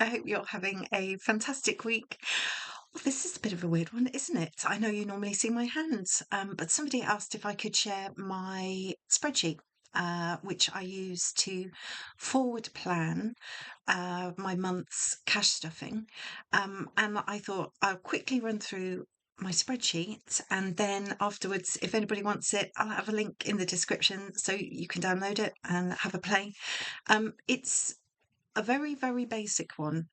I hope you're having a fantastic week. Well, this is a bit of a weird one, isn't it? I know you normally see my hands, but somebody asked if I could share my spreadsheet, which I use to forward plan my month's cash stuffing. And I thought I'll quickly run through my spreadsheet, and then afterwards, if anybody wants it, I'll have a link in the description so you can download it and have a play. It's a very, very basic one,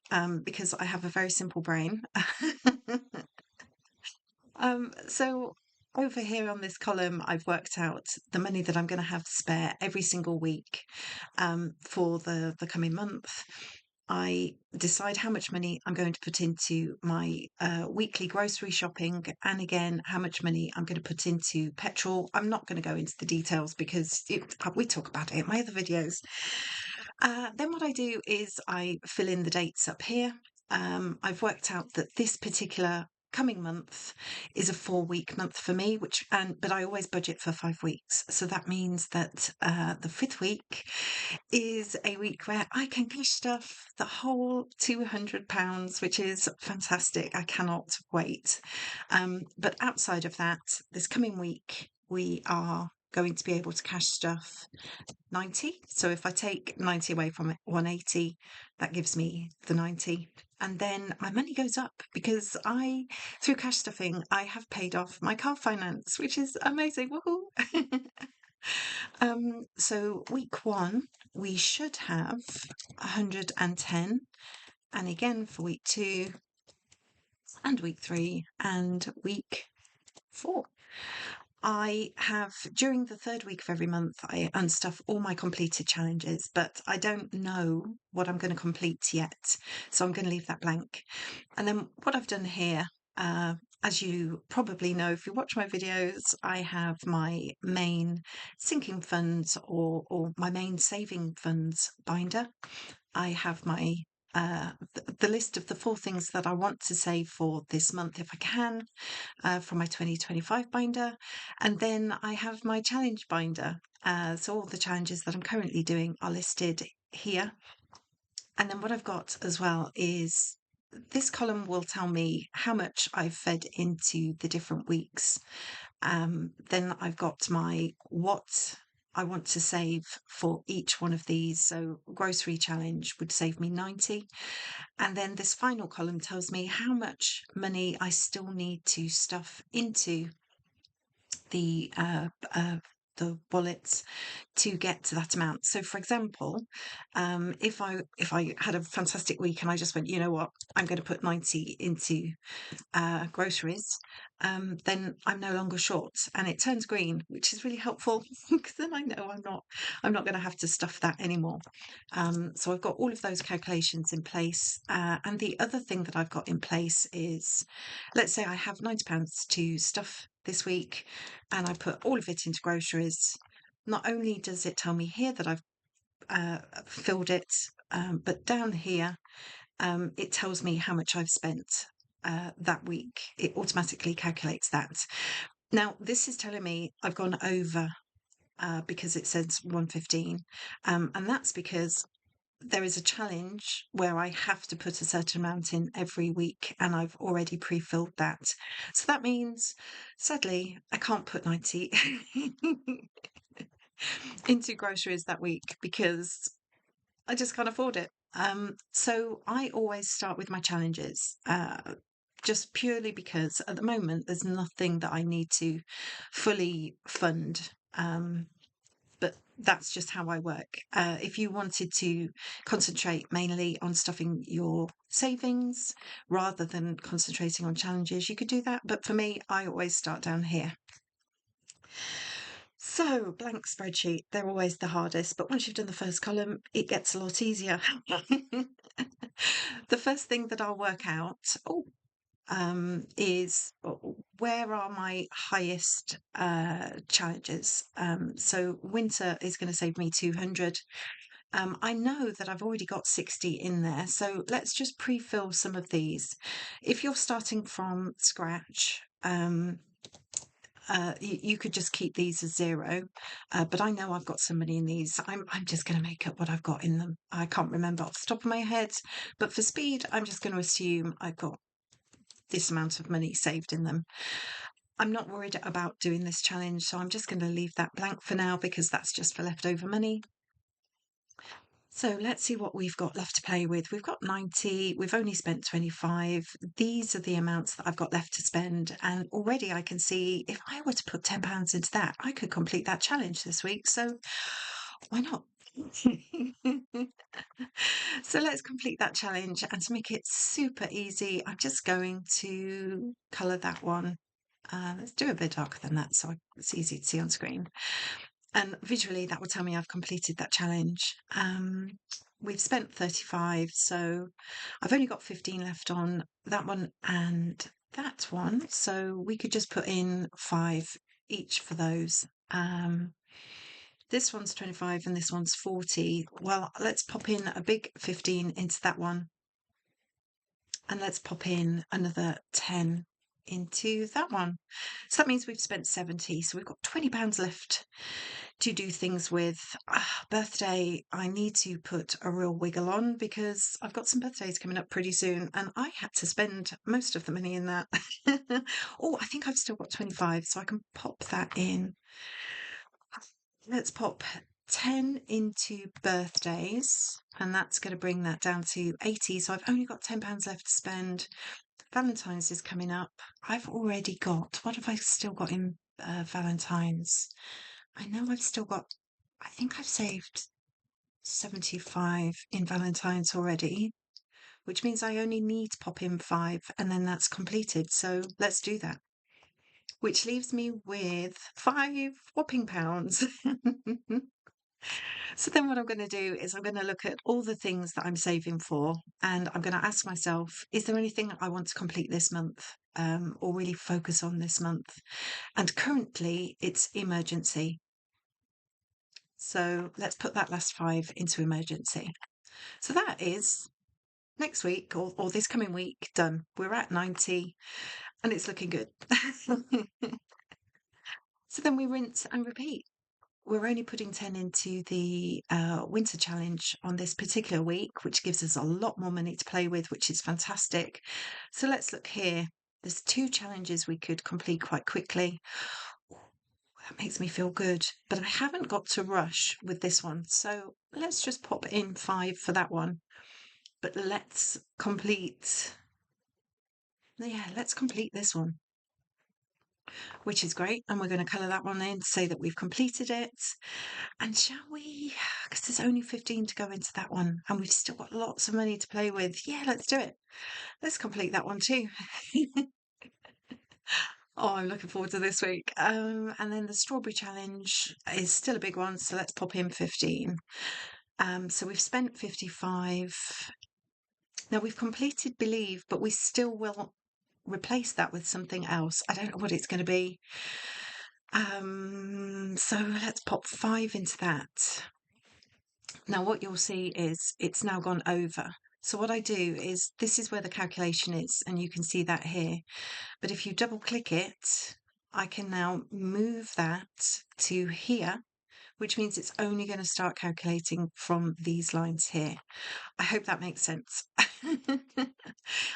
because I have a very simple brain. So over here on this column, I've worked out the money that I'm going to have to spare every single week, for the coming month. I decide how much money I'm going to put into my weekly grocery shopping, and again, how much money I'm going to put into petrol. I'm not going to go into the details because we talk about it in my other videos. Then what I do is I fill in the dates up here. I've worked out that this particular coming month is a 4-week month for me, but I always budget for 5 weeks. So that means that the fifth week is a week where I can cash stuff the whole £200, which is fantastic. I cannot wait. But outside of that, this coming week, we are going to be able to cash stuff 90. So if I take 90 away from it, 180, that gives me the 90. And then my money goes up because through cash stuffing, I have paid off my car finance, which is amazing. Woohoo! So week one, we should have 110. And again for week two and week three and week four. I have, during the third week of every month, I unstuff all my completed challenges, but I don't know what I'm going to complete yet. So I'm going to leave that blank. And then what I've done here, as you probably know, if you watch my videos, I have my main sinking funds or my main saving funds binder. I have my the list of the 4 things that I want to save for this month if I can, from my 2025 binder. And then I have my challenge binder. So all the challenges that I'm currently doing are listed here. And then what I've got as well is this column will tell me how much I've fed into the different weeks. Then I've got my what I want to save for each one of these. So grocery challenge would save me 90. And then this final column tells me how much money I still need to stuff into the wallets to get to that amount. So, for example, if I had a fantastic week and I just went, you know what, I'm going to put 90 into groceries, then I'm no longer short, and it turns green, which is really helpful because then I know I'm not going to have to stuff that anymore. So I've got all of those calculations in place, and the other thing that I've got in place is, let's say I have £90 to stuff this week, and I put all of it into groceries. Not only does it tell me here that I've filled it, but down here it tells me how much I've spent that week. It automatically calculates that. Now, this is telling me I've gone over because it says 115, and that's because there is a challenge where I have to put a certain amount in every week, and I've already pre-filled that. So that means, sadly, I can't put 90 into groceries that week because I just can't afford it. So I always start with my challenges, just purely because at the moment there's nothing that I need to fully fund. But that's just how I work. If you wanted to concentrate mainly on stuffing your savings rather than concentrating on challenges, you could do that. But for me, I always start down here. So, blank spreadsheet, they're always the hardest, but once you've done the first column, it gets a lot easier. The first thing that I'll work out is where are my highest challenges. So winter is going to save me 200. I know that I've already got 60 in there, so let's just pre-fill some of these. If you're starting from scratch, You could just keep these as 0, but I know I've got some money in these. I'm just going to make up what I've got in them. I can't remember off the top of my head, but for speed, I'm just going to assume I've got this amount of money saved in them. I'm not worried about doing this challenge, so I'm just going to leave that blank for now because that's just for leftover money. So let's see what we've got left to play with. We've got 90, we've only spent 25. These are the amounts that I've got left to spend. And already I can see if I were to put £10 into that, I could complete that challenge this week. So why not? So let's complete that challenge. And to make it super easy, I'm just going to colour that one. Let's do a bit darker than that so it's easy to see on screen. And visually, that will tell me I've completed that challenge. We've spent 35, so I've only got 15 left on that one and that one. So we could just put in 5 each for those. This one's 25 and this one's 40. Well, let's pop in a big 15 into that one. And let's pop in another 10 into that one. So that means we've spent 70. So we've got £20 left to do things with. Birthday, I need to put a real wiggle on because I've got some birthdays coming up pretty soon and I had to spend most of the money in that. Oh, I think I've still got 25, so I can pop that in. Let's pop 10 into birthdays and that's going to bring that down to 80. So I've only got £10 left to spend. Valentine's is coming up. I've already got, what have I still got in Valentine's? I know I've still got, I think I've saved 75 in Valentine's already, which means I only need to pop in 5 and then that's completed. So let's do that. Which leaves me with 5 whopping pounds. So then what I'm going to do is I'm going to look at all the things that I'm saving for and I'm going to ask myself, is there anything I want to complete this month or really focus on this month? And currently it's emergency. So let's put that last 5 into emergency. So that is next week or this coming week done. We're at 90 and it's looking good. So then we rinse and repeat. We're only putting 10 into the winter challenge on this particular week, which gives us a lot more money to play with, which is fantastic. So let's look here. There's 2 challenges we could complete quite quickly. That makes me feel good, but I haven't got to rush with this one. So let's just pop in 5 for that one. But let's complete this one, which is great. And we're going to colour that one in to say that we've completed it. And shall we, because there's only 15 to go into that one and we've still got lots of money to play with. Yeah, let's do it. Let's complete that one too. Oh, I'm looking forward to this week. And then the strawberry challenge is still a big one. So let's pop in 15. So we've spent 55. Now we've completed Believe, but we still will replace that with something else. I don't know what it's going to be. So let's pop 5 into that. Now what you'll see is it's now gone over. So what I do is this is where the calculation is and you can see that here. But if you double click it, I can now move that to here, which means it's only going to start calculating from these lines here. I hope that makes sense.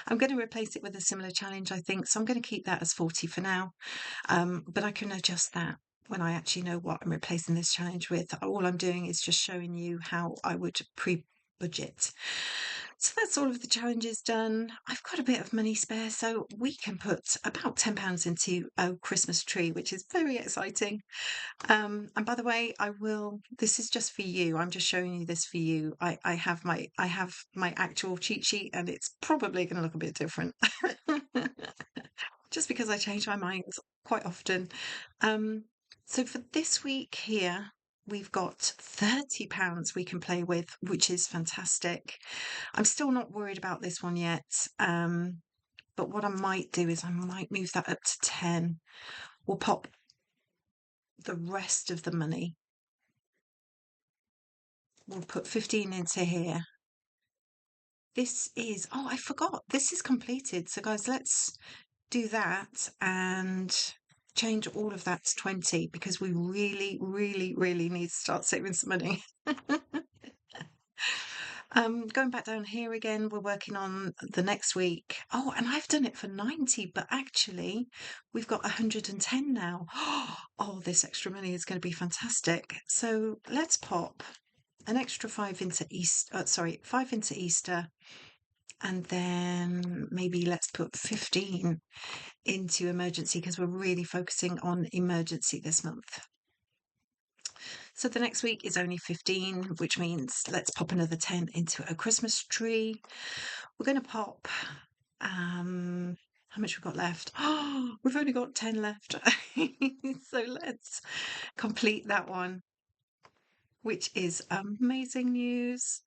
I'm going to replace it with a similar challenge, I think. So I'm going to keep that as 40 for now. But I can adjust that when I actually know what I'm replacing this challenge with. All I'm doing is just showing you how I would pre-budget. So that's all of the challenges done. I've got a bit of money spare, so we can put about £10 into a Christmas tree, which is very exciting. And by the way, this is just for you. I'm just showing you this for you. I have my actual cheat sheet and it's probably going to look a bit different. Just because I change my mind quite often. So for this week here, we've got £30 we can play with, which is fantastic. I'm still not worried about this one yet. But what I might do is I might move that up to 10. We'll pop the rest of the money. We'll put 15 into here. Oh, I forgot. This is completed. So guys, let's do that. And change all of that to 20 because we really, really, really need to start saving some money. Going back down here again, we're working on the next week. Oh, and I've done it for 90, but actually we've got 110 now. Oh, this extra money is going to be fantastic. So let's pop an extra five into Easter, sorry, five into Easter, and then maybe let's put 15 into emergency because we're really focusing on emergency this month. So the next week is only 15, which means let's pop another 10 into a Christmas tree. We're going to pop, how much we've got left? Oh, we've only got 10 left. So let's complete that one, which is amazing news.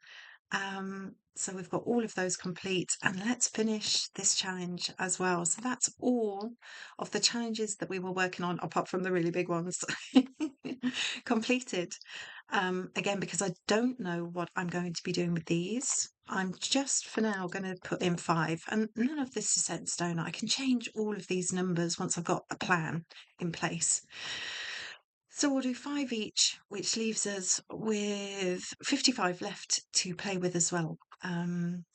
So we've got all of those complete, and let's finish this challenge as well. So that's all of the challenges that we were working on, apart from the really big ones, completed. Again, because I don't know what I'm going to be doing with these, I'm just for now going to put in 5, and none of this is set in stone. I can change all of these numbers once I've got a plan in place. So we'll do 5 each, which leaves us with 55 left to play with as well.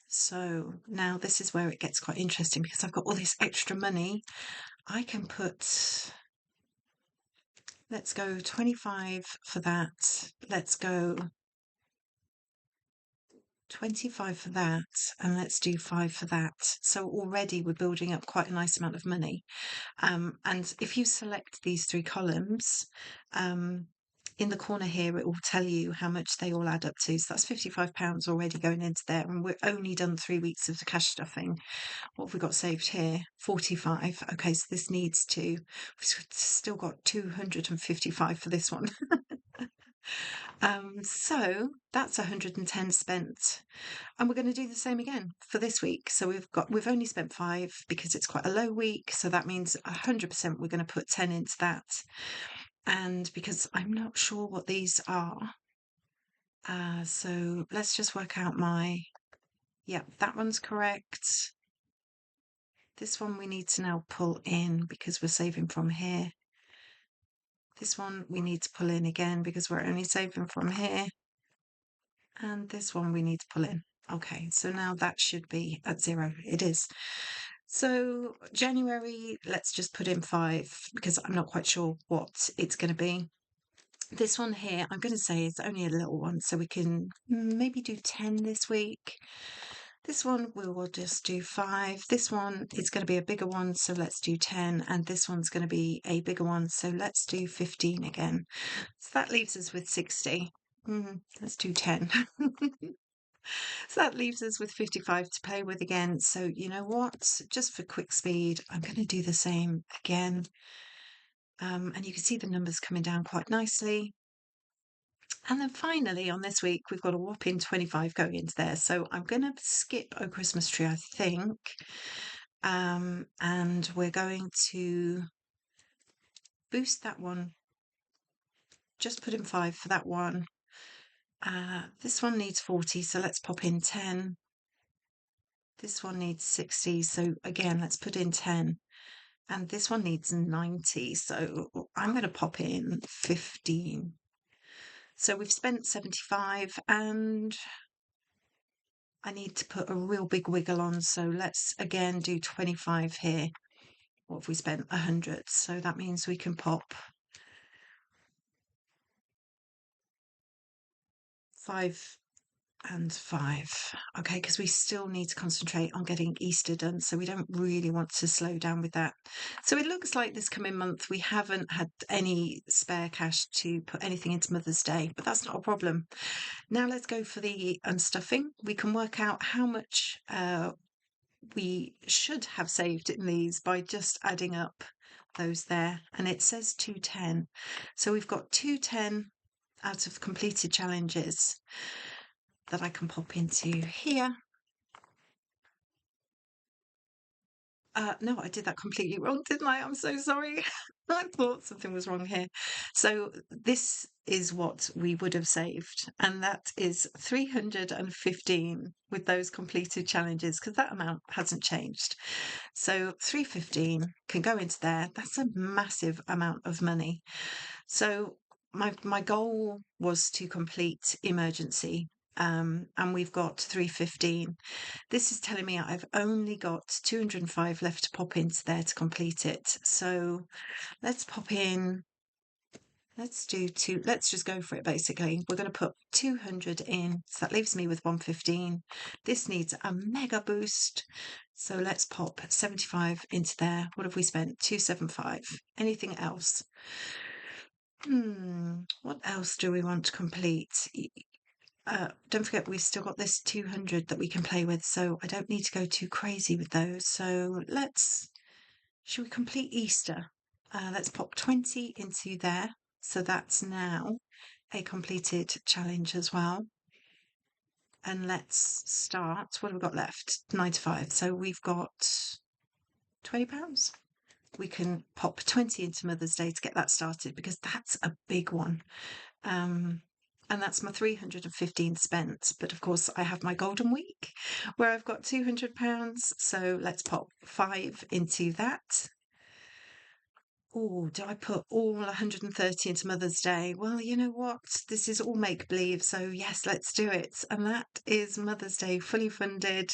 So now this is where it gets quite interesting because I've got all this extra money. I can put, let's go 25 for that. Let's go 25 for that, and let's do 5 for that. So already we're building up quite a nice amount of money. And if you select these 3 columns, in the corner here, it will tell you how much they all add up to. So that's £55 already going into there. And we're only done 3 weeks of the cash stuffing. What have we got saved here? 45. Okay, so this needs to, we've still got 255 for this one. So that's 110 spent. And we're going to do the same again for this week. So we've only spent 5 because it's quite a low week. So that means 100% we're going to put 10 into that. And because I'm not sure what these are, so let's just work out yeah, that one's correct. This one we need to now pull in because we're saving from here. This one we need to pull in again because we're only saving from here. And this one we need to pull in. Okay, so now that should be at 0. It is. So January, let's just put in 5 because I'm not quite sure what it's going to be. This one here, I'm going to say it's only a little one, so we can maybe do 10 this week. This one we will just do 5. This one is going to be a bigger one, so let's do 10. And this one's going to be a bigger one, so let's do 15 again. So that leaves us with 60. Let's do 10. So that leaves us with 55 to play with again. So you know what? Just for quick speed, I'm going to do the same again. And you can see the numbers coming down quite nicely. And then finally on this week, we've got a whopping 25 going into there. So I'm going to skip a Christmas tree, I think. And we're going to boost that one. Just put in 5 for that one. This one needs 40, so let's pop in 10. This one needs 60, so again, let's put in 10. And this one needs 90, so I'm going to pop in 15. So we've spent 75, and I need to put a real big wiggle on, so let's again do 25 here. What have we spent? 100, so that means we can pop 5 and 5. Okay, because we still need to concentrate on getting Easter done, so we don't really want to slow down with that. So it looks like this coming month we haven't had any spare cash to put anything into Mother's Day, but that's not a problem. Now let's go for the unstuffing. We can work out how much we should have saved in these by just adding up those there, and it says 210. So we've got 210 out of completed challenges that I can pop into here. No, I did that completely wrong, didn't I? I'm so sorry. I thought something was wrong here. So this is what we would have saved, and that is 315 with those completed challenges, because that amount hasn't changed. So 315 can go into there. That's a massive amount of money. So my goal was to complete emergency, and we've got 315. This is telling me I've only got 205 left to pop into there to complete it. So let's pop in. Let's do two. Let's just go for it. Basically, we're going to put 200 in. So that leaves me with 115. This needs a mega boost. So let's pop 75 into there. What have we spent? 275. Anything else? What else do we want to complete? Don't forget, we've still got this 200 that we can play with, so I don't need to go too crazy with those. So should we complete Easter? Let's pop 20 into there. So that's now a completed challenge as well. And let's start. What have we got left? 95. So we've got £20. We can pop 20 into Mother's Day to get that started, because that's a big one. And that's my 315 spent. But of course, I have my golden week where I've got £200. So let's pop 5 into that. Oh, do I put all 130 into Mother's Day? Well, you know what? This is all make believe. So, yes, let's do it. And that is Mother's Day fully funded.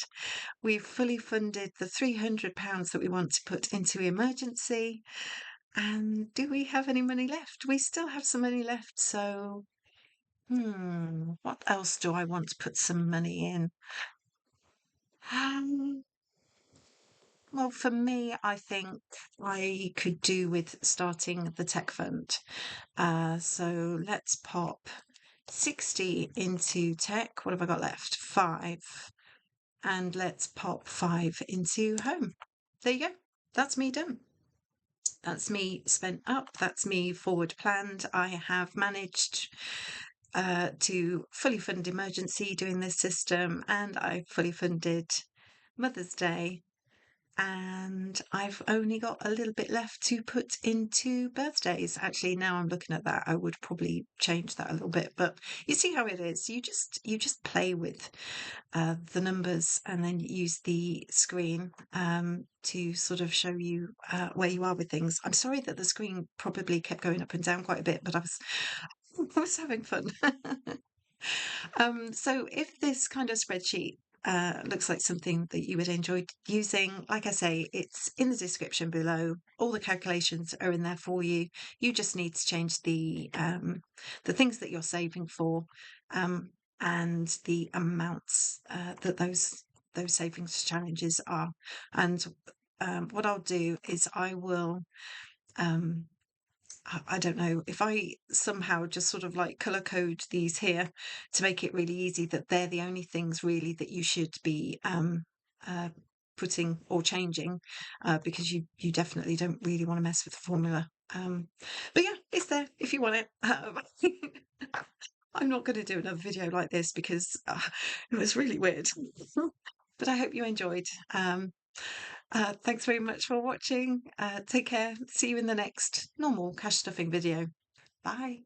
We've fully funded the £300 that we want to put into emergency. And do we have any money left? We still have some money left. So, what else do I want to put some money in? Um, well, for me, I think I could do with starting the tech fund. So let's pop 60 into tech. What have I got left? 5. And let's pop 5 into home. There you go. That's me done. That's me spent up. That's me forward planned. I have managed to fully fund emergency doing this system, and I fully funded Mother's Day, and I've only got a little bit left to put into birthdays. Actually, now I'm looking at that, I would probably change that a little bit, but you see how it is. You just play with the numbers, and then use the screen to sort of show you where you are with things. I'm sorry that the screen probably kept going up and down quite a bit, but I was having fun. So if this kind of spreadsheet looks like something that you would enjoy using, like I say, it's in the description below. All the calculations are in there for you. You just need to change the things that you're saving for, and the amounts that those savings challenges are. And what I'll do is I will. I don't know if I somehow just sort of like color code these here to make it really easy, that they're the only things really that you should be uh, putting or changing, because you definitely don't really want to mess with the formula. But yeah, it's there if you want it. I'm not going to do another video like this because it was really weird. But I hope you enjoyed. Thanks very much for watching. Take care. See you in the next normal cash stuffing video. Bye.